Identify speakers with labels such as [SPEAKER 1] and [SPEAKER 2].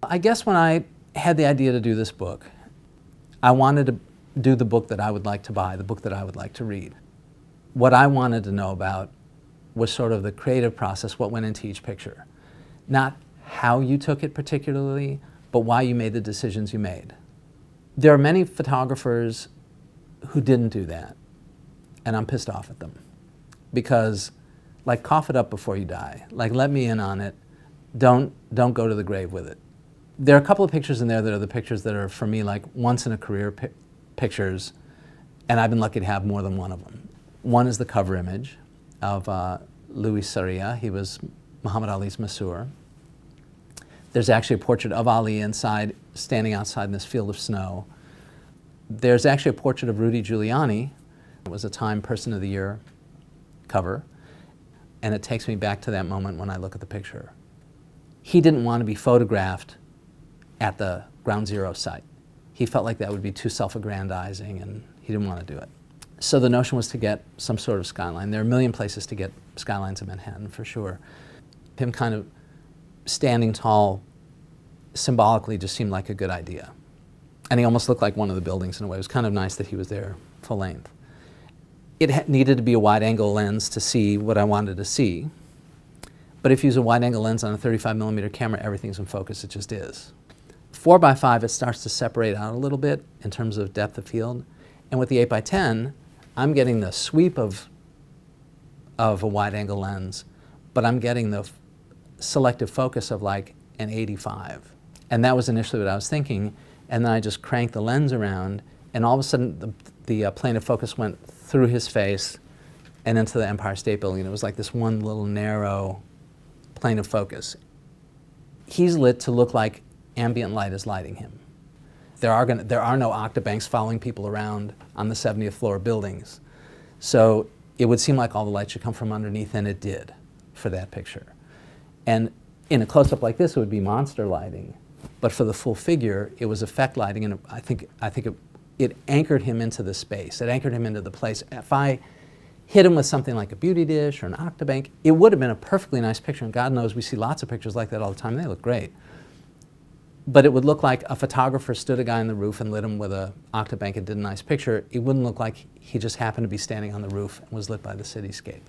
[SPEAKER 1] I guess when I had the idea to do this book, I wanted to do the book that I would like to buy, the book that I would like to read. What I wanted to know about was sort of the creative process, what went into each picture. Not how you took it particularly, but why you made the decisions you made. There are many photographers who didn't do that, and I'm pissed off at them. Because, like, cough it up before you die. Like, let me in on it. Don't go to the grave with it. There are a couple of pictures in there that are the pictures that are, for me, like once-in-a-career pictures, and I've been lucky to have more than one of them. One is the cover image of Louis Sarria. He was Muhammad Ali's masseur. There's actually a portrait of Ali inside, standing outside in this field of snow. There's actually a portrait of Rudy Giuliani. It was a Time Person of the Year cover, and it takes me back to that moment when I look at the picture. He didn't want to be photographed at the Ground Zero site. He felt like that would be too self-aggrandizing, and he didn't want to do it. So the notion was to get some sort of skyline. There are a million places to get skylines in Manhattan, for sure. Him kind of standing tall symbolically just seemed like a good idea. And he almost looked like one of the buildings in a way. It was kind of nice that he was there full length. It needed to be a wide-angle lens to see what I wanted to see. But if you use a wide-angle lens on a 35mm camera, everything's in focus. It just is. 4x5, it starts to separate out a little bit in terms of depth of field. And with the 8x10, I'm getting the sweep of a wide-angle lens, but I'm getting the selective focus of like an 85. And that was initially what I was thinking. And then I just cranked the lens around, and all of a sudden the plane of focus went through his face and into the Empire State Building. It was like this one little narrow plane of focus. He's lit to look like ambient light is lighting him. There are no octabanks following people around on the 70th floor buildings. So it would seem like all the light should come from underneath, and it did for that picture. And in a close-up like this, it would be monster lighting. But for the full figure, it was effect lighting, and I think it anchored him into the space. It anchored him into the place. If I hit him with something like a beauty dish or an octabank, it would have been a perfectly nice picture, and God knows we see lots of pictures like that all the time. They look great. But it would look like a photographer stood a guy on the roof and lit him with an octabank and did a nice picture. It wouldn't look like he just happened to be standing on the roof and was lit by the cityscape.